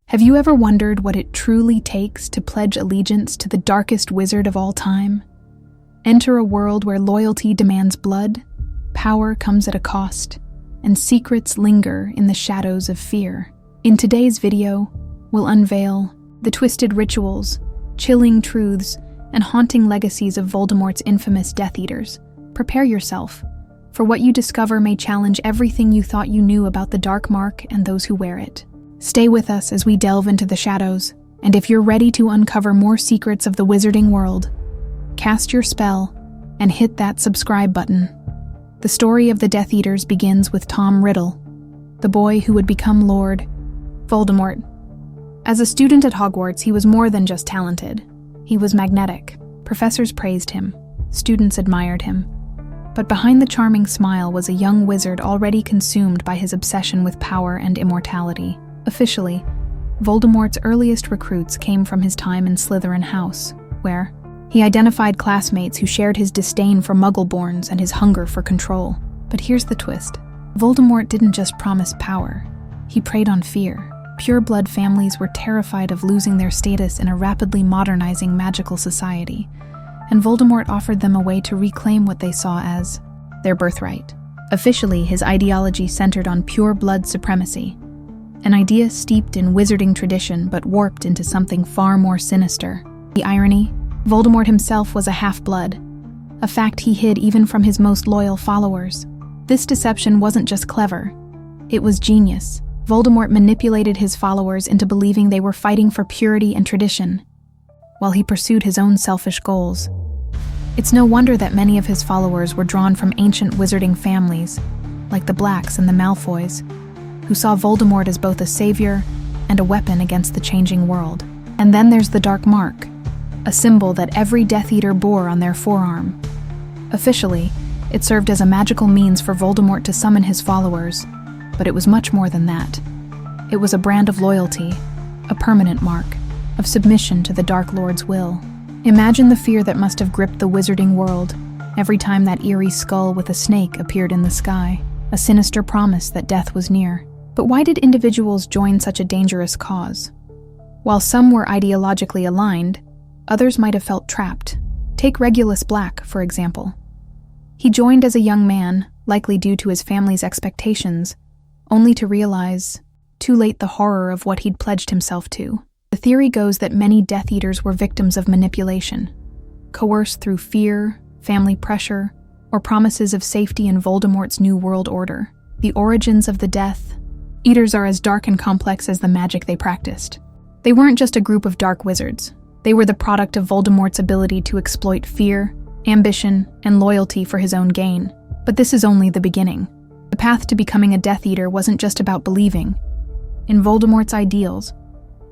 Have you ever wondered what it truly takes to pledge allegiance to the darkest wizard of all time? Enter a world where loyalty demands blood, power comes at a cost, and secrets linger in the shadows of fear. In today's video, we'll unveil the twisted rituals, chilling truths, and haunting legacies of Voldemort's infamous Death Eaters. Prepare yourself, for what you discover may challenge everything you thought you knew about the Dark Mark and those who wear it. Stay with us as we delve into the shadows, and if you're ready to uncover more secrets of the wizarding world, cast your spell and hit that subscribe button. The story of the Death Eaters begins with Tom Riddle, the boy who would become Lord Voldemort. As a student at Hogwarts, he was more than just talented. He was magnetic. Professors praised him. Students admired him. But behind the charming smile was a young wizard already consumed by his obsession with power and immortality. Officially, Voldemort's earliest recruits came from his time in Slytherin House, where he identified classmates who shared his disdain for Muggle-borns and his hunger for control. But here's the twist. Voldemort didn't just promise power. He preyed on fear. Pure-blood families were terrified of losing their status in a rapidly modernizing magical society, and Voldemort offered them a way to reclaim what they saw as their birthright. Officially, his ideology centered on pure-blood supremacy, an idea steeped in wizarding tradition but warped into something far more sinister. The irony? Voldemort himself was a half-blood, a fact he hid even from his most loyal followers. This deception wasn't just clever, it was genius. Voldemort manipulated his followers into believing they were fighting for purity and tradition, while he pursued his own selfish goals. It's no wonder that many of his followers were drawn from ancient wizarding families, like the Blacks and the Malfoys, who saw Voldemort as both a savior and a weapon against the changing world. And then there's the Dark Mark, a symbol that every Death Eater bore on their forearm. Officially, it served as a magical means for Voldemort to summon his followers, but it was much more than that. It was a brand of loyalty, a permanent mark, of submission to the Dark Lord's will. Imagine the fear that must have gripped the wizarding world every time that eerie skull with a snake appeared in the sky, a sinister promise that death was near. But why did individuals join such a dangerous cause? While some were ideologically aligned, others might have felt trapped. Take Regulus Black, for example. He joined as a young man, likely due to his family's expectations, only to realize, too late, the horror of what he'd pledged himself to. The theory goes that many Death Eaters were victims of manipulation, coerced through fear, family pressure, or promises of safety in Voldemort's New World Order. The origins of the Death Eaters are as dark and complex as the magic they practiced. They weren't just a group of dark wizards. They were the product of Voldemort's ability to exploit fear, ambition, and loyalty for his own gain. But this is only the beginning. The path to becoming a Death Eater wasn't just about believing in Voldemort's ideals.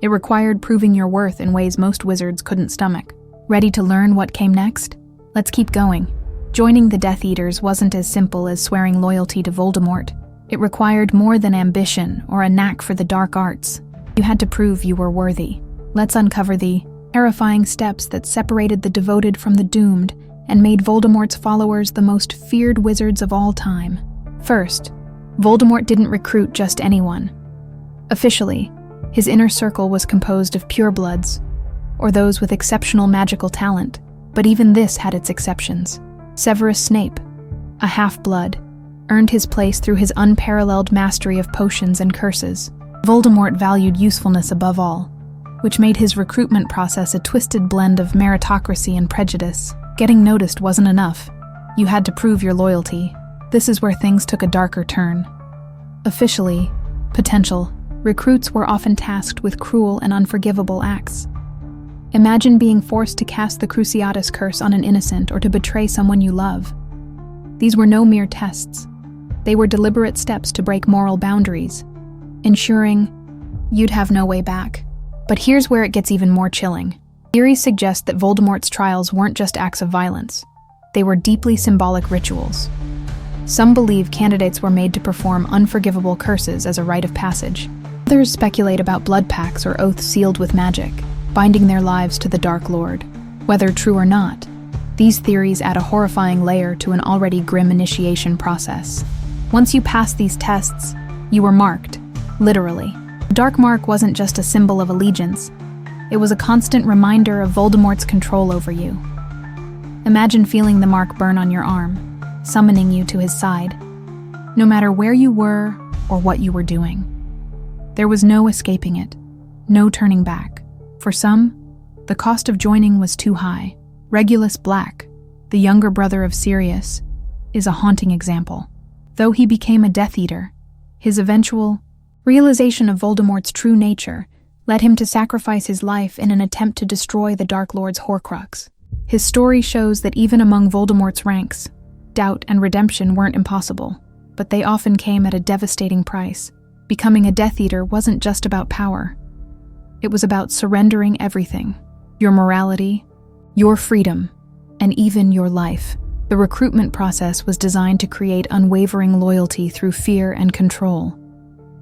It required proving your worth in ways most wizards couldn't stomach. Ready to learn what came next? Let's keep going. Joining the Death Eaters wasn't as simple as swearing loyalty to Voldemort. It required more than ambition or a knack for the dark arts. You had to prove you were worthy. Let's uncover the terrifying steps that separated the devoted from the doomed and made Voldemort's followers the most feared wizards of all time. First, Voldemort didn't recruit just anyone. Officially, his inner circle was composed of purebloods, or those with exceptional magical talent, but even this had its exceptions. Severus Snape, a half-blood, earned his place through his unparalleled mastery of potions and curses. Voldemort valued usefulness above all, which made his recruitment process a twisted blend of meritocracy and prejudice. Getting noticed wasn't enough. You had to prove your loyalty. This is where things took a darker turn. Officially, potential recruits were often tasked with cruel and unforgivable acts. Imagine being forced to cast the Cruciatus Curse on an innocent or to betray someone you love. These were no mere tests. They were deliberate steps to break moral boundaries, ensuring you'd have no way back. But here's where it gets even more chilling. Theories suggest that Voldemort's trials weren't just acts of violence. They were deeply symbolic rituals. Some believe candidates were made to perform unforgivable curses as a rite of passage. Others speculate about blood pacts or oaths sealed with magic, binding their lives to the Dark Lord. Whether true or not, these theories add a horrifying layer to an already grim initiation process. Once you passed these tests, you were marked, literally. The dark mark wasn't just a symbol of allegiance. It was a constant reminder of Voldemort's control over you. Imagine feeling the mark burn on your arm, summoning you to his side, no matter where you were or what you were doing. There was no escaping it, no turning back. For some, the cost of joining was too high. Regulus Black, the younger brother of Sirius, is a haunting example. Though he became a Death Eater, his eventual realization of Voldemort's true nature led him to sacrifice his life in an attempt to destroy the Dark Lord's Horcrux. His story shows that even among Voldemort's ranks, doubt and redemption weren't impossible, but they often came at a devastating price. Becoming a Death Eater wasn't just about power. It was about surrendering everything: your morality, your freedom, and even your life. The recruitment process was designed to create unwavering loyalty through fear and control,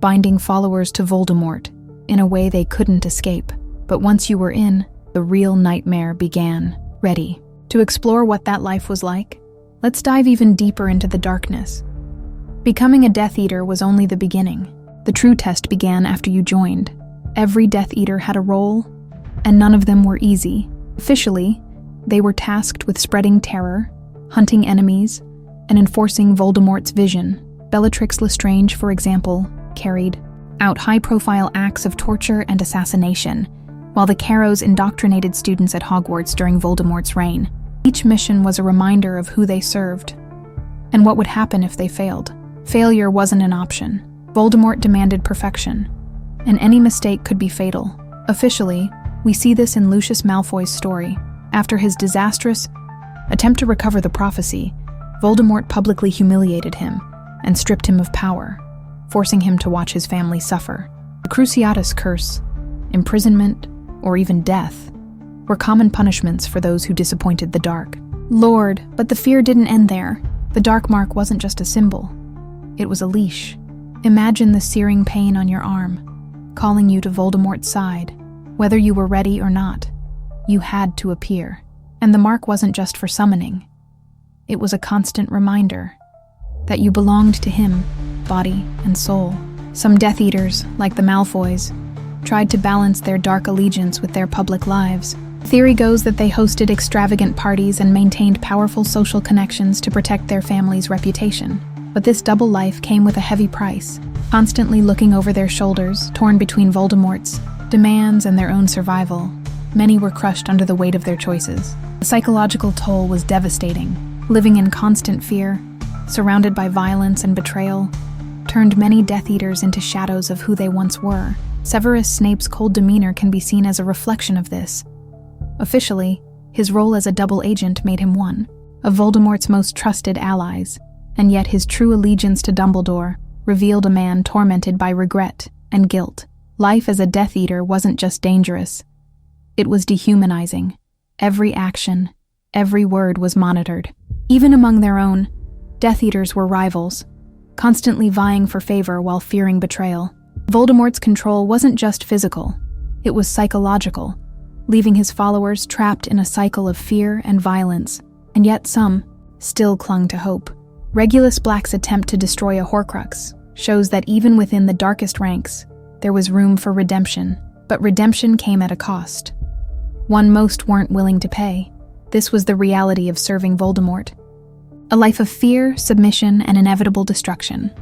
binding followers to Voldemort in a way they couldn't escape. But once you were in, the real nightmare began. Ready to explore what that life was like? Let's dive even deeper into the darkness. Becoming a Death Eater was only the beginning. The true test began after you joined. Every Death Eater had a role, and none of them were easy. Officially, they were tasked with spreading terror, hunting enemies, and enforcing Voldemort's vision. Bellatrix Lestrange, for example, carried out high-profile acts of torture and assassination, while the Carrows indoctrinated students at Hogwarts during Voldemort's reign. Each mission was a reminder of who they served, and what would happen if they failed. Failure wasn't an option. Voldemort demanded perfection, and any mistake could be fatal. Officially, we see this in Lucius Malfoy's story. After his disastrous attempt to recover the prophecy, Voldemort publicly humiliated him and stripped him of power, forcing him to watch his family suffer. The Cruciatus Curse, imprisonment, or even death were common punishments for those who disappointed the Dark Lord. But the fear didn't end there. The dark mark wasn't just a symbol. It was a leash. Imagine the searing pain on your arm, calling you to Voldemort's side. Whether you were ready or not, you had to appear. And the mark wasn't just for summoning. It was a constant reminder that you belonged to him, body and soul. Some Death Eaters, like the Malfoys, tried to balance their dark allegiance with their public lives. Theory goes that they hosted extravagant parties and maintained powerful social connections to protect their family's reputation. But this double life came with a heavy price, constantly looking over their shoulders, torn between Voldemort's demands and their own survival. Many were crushed under the weight of their choices. The psychological toll was devastating. Living in constant fear, surrounded by violence and betrayal, turned many Death Eaters into shadows of who they once were. Severus Snape's cold demeanor can be seen as a reflection of this. Officially, his role as a double agent made him one of Voldemort's most trusted allies, and yet his true allegiance to Dumbledore revealed a man tormented by regret and guilt. Life as a Death Eater wasn't just dangerous. It was dehumanizing. Every action, every word was monitored. Even among their own, Death Eaters were rivals, constantly vying for favor while fearing betrayal. Voldemort's control wasn't just physical, it was psychological, leaving his followers trapped in a cycle of fear and violence, and yet some still clung to hope. Regulus Black's attempt to destroy a Horcrux shows that even within the darkest ranks, there was room for redemption, but redemption came at a cost. One most weren't willing to pay. This was the reality of serving Voldemort. A life of fear, submission, and inevitable destruction.